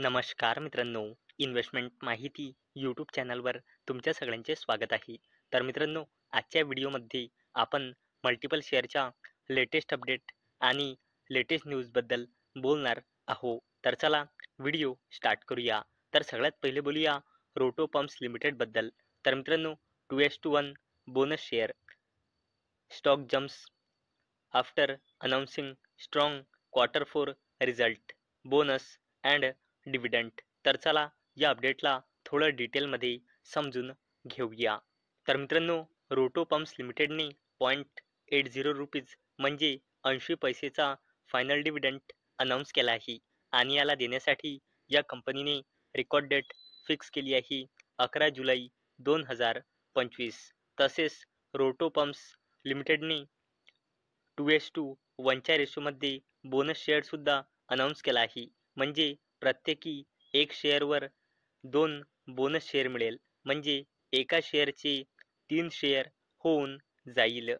नमस्कार मित्रांनो, इन्व्हेस्टमेंट माहिती यूट्यूब चॅनलवर तुमच्या सगळ्यांचे स्वागत आहे. तर मित्रांनो, आजच्या व्हिडिओमध्ये आपण मल्टिपल शेअरच्या लेटेस्ट अपडेट आणि लेटेस्ट न्यूजबद्दल बोलणार आहोत. तर चला व्हिडिओ स्टार्ट करूया. तर सगळ्यात पहिले बोलूया रोटो पंप्स लिमिटेडबद्दल. तर मित्रांनो, 2:1 bonus share stock jumps after announcing strong Q4 result, bonus and dividend. तर चला या अपडेटला थोडं डिटेलमध्ये समजून घेऊया. तर मित्रांनो, रोटो पंप्स लिमिटेडने ₹0.80 म्हणजे 80 पैसेचा फायनल डिव्हिडंड अनाऊन्स केला आहे आणि याला देण्यासाठी या कंपनीने रेकॉर्ड डेट फिक्स केली आहे 11 जुलै 2025. तसेच रोटो पंप्स लिमिटेडने 2:1च्या रेशोमध्ये बोनस शेअरसुद्धा अनाऊन्स केला आहे. म्हणजे प्रत्येकी एक शेअरवर 2 बोनस शेअर मिळेल. म्हणजे एका शेअरचे 3 शेअर होऊन जाईल.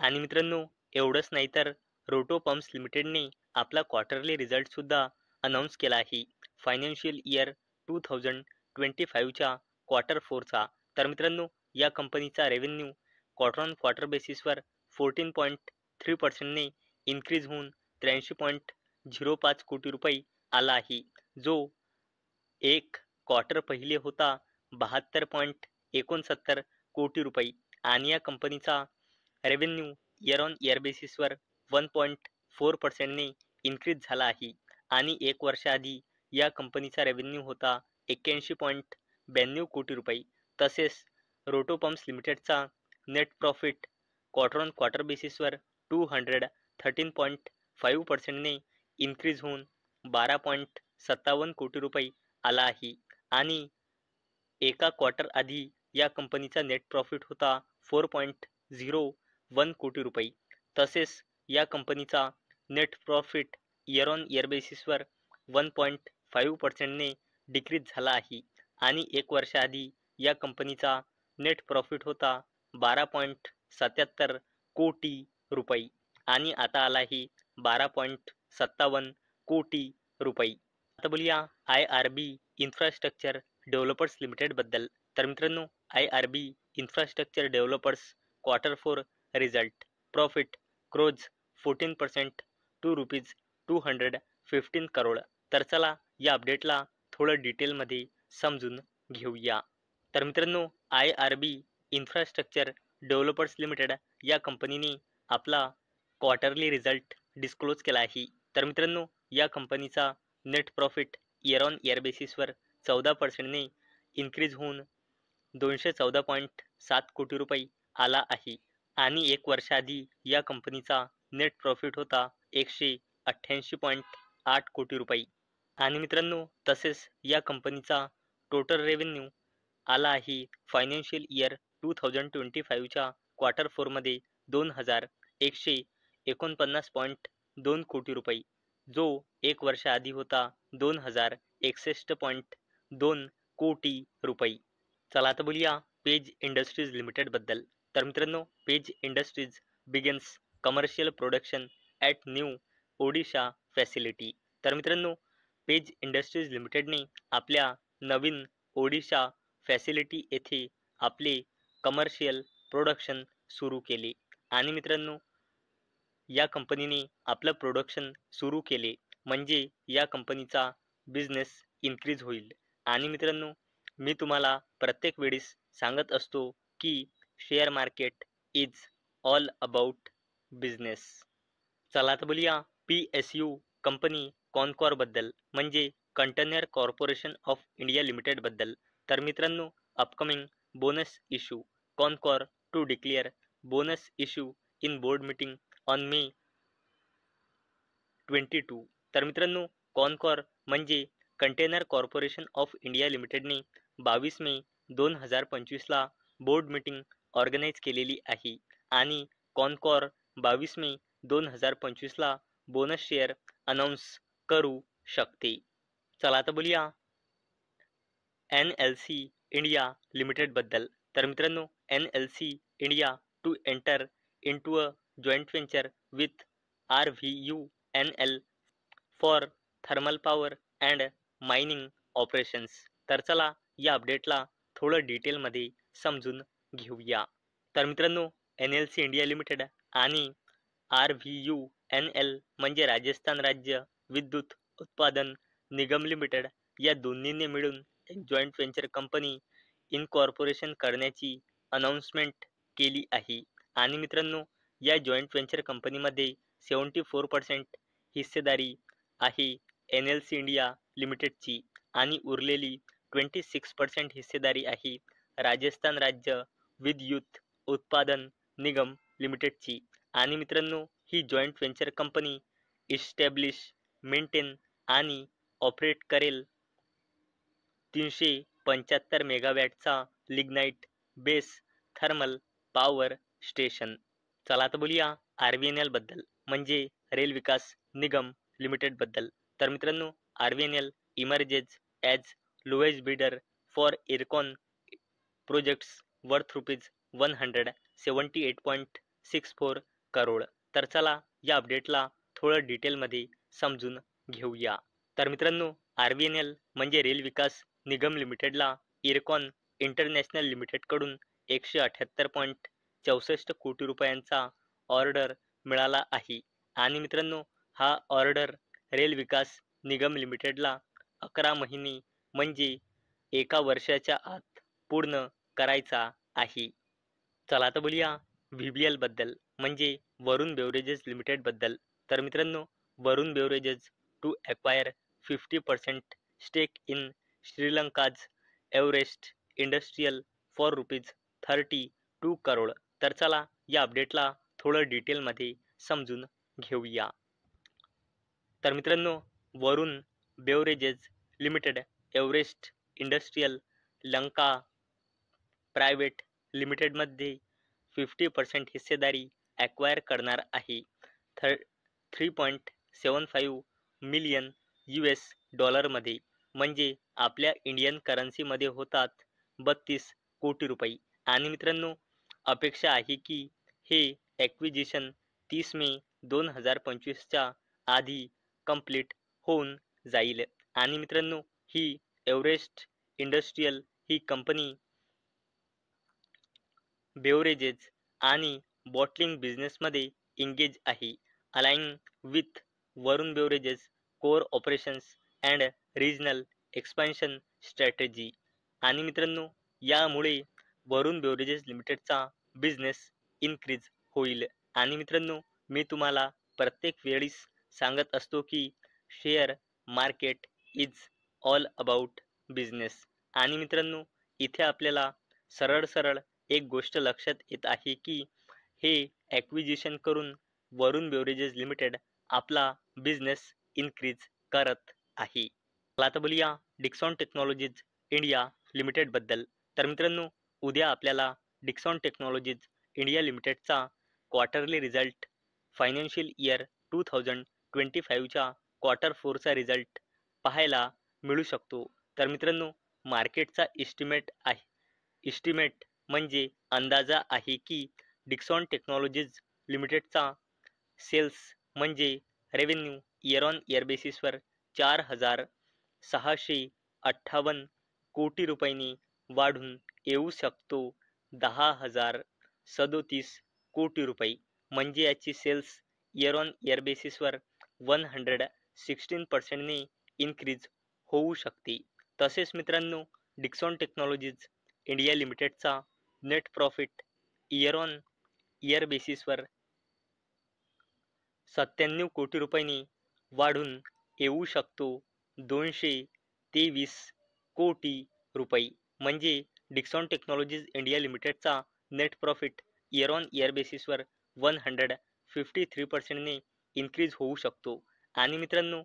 आणि मित्रांनो, एवढंच नाही तर रोटो पंप्स लिमिटेडने आपला क्वार्टरली रिझल्टसुद्धा अनाऊन्स केला आहे फायनान्शियल इयर 2025च्या Q4चा. तर मित्रांनो, या कंपनीचा रेव्हेन्यू क्वार्टर ऑन क्वार्टर बेसिसवर 14.3% इन्क्रीज होऊन 83.05 कोटी रुपये आला आहे, जो एक क्वार्टर पहिले होता 72.69 कोटी रुपये. आणि या कंपनीचा रेव्हेन्यू इयर ऑन इयर बेसिसवर 1.4%ने इन्क्रीज झाला आहे. आणि एक वर्षाआधी या कंपनीचा रेव्हेन्यू होता 81.92 कोटी रुपये. तसेच रोटो पंप्स लिमिटेडचा net profit quarter on quarter बेसिसवर 213.5%ने इन्क्रीज होऊन 12.57 कोटी रुपये आला आहे. आणि एका क्वार्टर आधी या कंपनीचा नेट प्रॉफिट होता 4.01 कोटी रुपये. तसेच या कंपनीचा net profit year on year बेसिसवर 1.5%ने डिक्रीज झाला आहे. आणि एक वर्षाआधी या कंपनीचा नेट प्रॉफिट होता 12.77 कोटी रुपये आणि आता आला आहे 12.57 कोटी रुपये. आता बोलूया IRB इन्फ्रास्ट्रक्चर डेव्हलपर्स लिमिटेडबद्दल. तर मित्रांनो, IRB infrastructure developers Q4 result profit grows 14% to ₹215 crore. तर चला या अपडेटला थोडं डिटेलमध्ये समजून घेऊया. तर मित्रांनो, IRB इन्फ्रास्ट्रक्चर डेव्हलपर्स लिमिटेड या कंपनीने आपला क्वार्टरली रिझल्ट डिस्क्लोज केला आहे. तर मित्रांनो, या कंपनीचा net profit year on year बेसिसवर 14%ने इन्क्रीज होऊन 214.7 कोटी रुपये आला आहे. आणि एक वर्षाआधी या कंपनीचा नेट प्रॉफिट होता 188.8 कोटी रुपये. आणि मित्रांनो, तसेच या कंपनीचा टोटल रेव्हेन्यू आला आहे फायनान्शियल इयर 2025च्या Q4 मध्ये 2149.2 कोटी रुपये, जो एक वर्षाआधी होता 2061.2 कोटी रुपये. चला आता बोलूया पेज इंडस्ट्रीज लिमिटेडबद्दल. तर मित्रांनो, page industries begins commercial production at new Odisha facility. तर मित्रांनो, पेज इंडस्ट्रीज लिमिटेडने आपल्या नवीन ओडिशा फॅसिलिटी येथे आपले कमर्शियल प्रोडक्शन सुरू केले. आणि मित्रांनो, या कंपनीने आपलं प्रोडक्शन सुरू केले म्हणजे या कंपनीचा बिझनेस इन्क्रीज होईल. आणि मित्रांनो, मी तुम्हाला प्रत्येक वेळेस सांगत असतो की share market is all about business. चला आता बोलूया PSU कंपनी कॉनकॉरबद्दल, म्हणजे कंटेनर कॉर्पोरेशन ऑफ इंडिया लिमिटेडबद्दल. तर मित्रांनो, upcoming bonus issue Concor to declare bonus issue in board meeting on May 22. तर मित्रांनो, कॉनकॉर म्हणजे कंटेनर कॉर्पोरेशन ऑफ इंडिया लिमिटेडने 22 मे 2025ला बोर्ड मीटिंग ऑर्गनाईज केलेली आहे. आणि कॉनकॉर 22 मे 2025ला बोनस शेअर अनाऊन्स करू शकते. चला आता बोलूया NLC इंडिया लिमिटेडबद्दल. तर मित्रांनो, NLC India to enter into a joint venture with RVUNL for thermal power and mining operations. तर चला या अपडेटला थोडं डिटेलमध्ये समजून घेऊया. तर मित्रांनो, NLC इंडिया लिमिटेड आणि RVUNL म्हणजे राजस्थान राज्य विद्युत उत्पादन निगम लिमिटेड या दोन्हींनी मिळून एक जॉईंट व्हेंचर कंपनी इनकॉर्पोरेशन करण्याची अनाउन्समेंट केली आहे. आणि मित्रांनो, या जॉईंट व्हेंचर कंपनीमध्ये 74% हिस्सेदारी आहे NLC इंडिया लिमिटेडची आणि उरलेली 26% हिस्सेदारी आहे राजस्थान राज्य विद्युत उत्पादन निगम लिमिटेडची. आणि मित्रांनो, ही joint venture company establish, maintain आणि ऑपरेट करेल 375 मेगावॅटचा lignite base thermal power station. चला आता बोलूया RVNL बद्दल म्हणजे रेल विकास निगम लिमिटेड बद्दल. तर मित्रांनो, RVNL emerges as lowest bidder for IRCON projects worth ₹178.64 crore. तर चला या अपडेटला थोडं डिटेलमध्ये समजून घेऊया. तर मित्रांनो, RVNL म्हणजे रेल विकास निगम लिमिटेडला इरकॉन इंटरनॅशनल लिमिटेडकडून 178.64 कोटी रुपयांचा ऑर्डर मिळाला आहे. आणि मित्रांनो, हा ऑर्डर रेल विकास निगम लिमिटेडला 11 महिने म्हणजे 1 वर्षाच्या आत पूर्ण करायचा आहे. चला आता बोलूया VBL बद्दल म्हणजे वरुण बेवरेजेस लिमिटेड बद्दल. तर मित्रांनो, Varun beverages to acquire 50% stake in Sri Lanka's Everest industrial for ₹32 crore. तर चला या अपडेटला थोडं डिटेलमध्ये समजून घेऊया. तर मित्रांनो, Varun beverages limited Everest industrial Lanka private लिमिटेडमध्ये 50% हिस्सेदारी ॲक्वायर करणार आहे. 3.75 मिलियन $US म्हणजे आपल्या इंडियन करन्सीमध्ये होतात 32 कोटी रुपये. आणि मित्रांनो, अपेक्षा आहे की हे ॲक्विजिशन 30 मे 2025च्या आधी कंप्लीट होऊन जाईल. आणि मित्रांनो, ही एव्हरेस्ट इंडस्ट्रियल ही कंपनी बेवरेजेस आणि बॉटलिंग बिझनेसमध्ये एंगेज आहे. Aligning with Varun beverages core operations and regional expansion strategy. आणि मित्रांनो, यामुळे वरुण बेवरेजेस लिमिटेडचा बिझनेस इन्क्रीज होईल. आणि मित्रांनो, मी तुम्हाला प्रत्येक वेळीस सांगत असतो की share market is all about business. आणि मित्रांनो, इथे आपल्याला सरळ सरळ एक गोष्ट लक्षात येत आहे की हे ॲक्विजिशन करून वरुण बेवरेजेस लिमिटेड आपला बिझनेस इन्क्रीज करत आहे. चला आता बोलूया डिक्सॉन टेक्नॉलॉजीज इंडिया लिमिटेड बद्दल. तर मित्रांनो, उद्या आपल्याला डिक्सॉन टेक्नॉलॉजीज इंडिया लिमिटेडचा क्वार्टरली रिझल्ट फायनान्शियल इयर 2025च्या क्वार्टर 4चा रिझल्ट पाहायला मिळू शकतो. तर मित्रांनो, मार्केटचा इस्टिमेट म्हणजे अंदाजा आहे की डिक्सॉन टेक्नॉलॉजीज लिमिटेडचा सेल्स म्हणजे रेव्हेन्यू इयर ऑन इयर बेसिसवर 4,658 कोटी रुपयांनी वाढून येऊ शकतो 10,037 कोटी रुपये. म्हणजे याची सेल्स इयर ऑन इयर बेसिसवर 116% इन्क्रीज होऊ शकते. तसेच मित्रांनो, डिक्सॉन टेक्नॉलॉजीज इंडिया लिमिटेडचा net profit year on year बेसिसवर 97 कोटी रुपयांनी वाढून येऊ शकतो 223 कोटी रुपये. म्हणजे डिक्सॉन टेक्नॉलॉजीज इंडिया लिमिटेडचा net profit year on year बेसिसवर 153% इन्क्रीज होऊ शकतो. आणि मित्रांनो,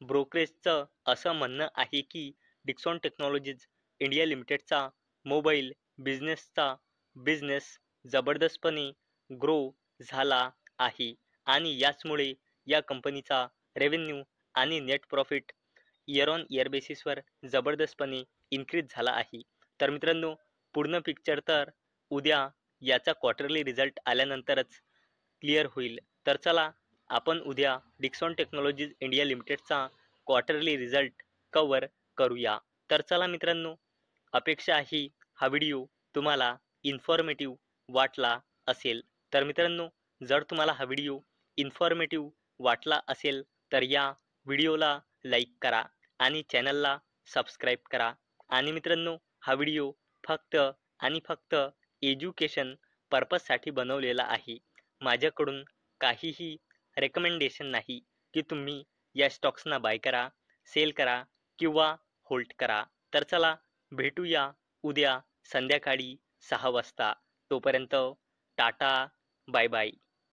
ब्रोकरेजचं असं म्हणणं आहे की डिक्सॉन टेक्नॉलॉजीज इंडिया लिमिटेडचा मोबाईल बिझनेस जबरदस्तपणे ग्रो झाला आहे आणि याचमुळे या कंपनीचा रेव्हेन्यू आणि net profit year on year बेसिसवर जबरदस्तपणे इन्क्रीज झाला आहे. तर मित्रांनो, पूर्ण पिक्चर तर उद्या याचा क्वार्टरली रिझल्ट आल्यानंतरच क्लिअर होईल. तर चला आपण उद्या डिक्सॉन टेक्नॉलॉजीज इंडिया लिमिटेडचा क्वार्टरली रिझल्ट कव्हर करूया. तर चला मित्रांनो, अपेक्षा आहे हा व्हिडिओ तुम्हाला इन्फॉर्मेटिव्ह वाटला असेल. तर मित्रांनो, जर तुम्हाला हा व्हिडिओ इन्फॉर्मेटिव्ह वाटला असेल तर या व्हिडिओला लाईक करा आणि चॅनलला सबस्क्राईब करा. आणि मित्रांनो, हा व्हिडिओ फक्त आणि फक्त एज्युकेशन पर्पजसाठी बनवलेला आहे. माझ्याकडून काहीही रेकमेंडेशन नाही की तुम्ही या स्टॉक्सना बाय करा, सेल करा किंवा होल्ड करा. तर चला भेटूया उद्या संध्याकाळी 6 वाजता. तोपर्यंत टाटा, बाय बाय.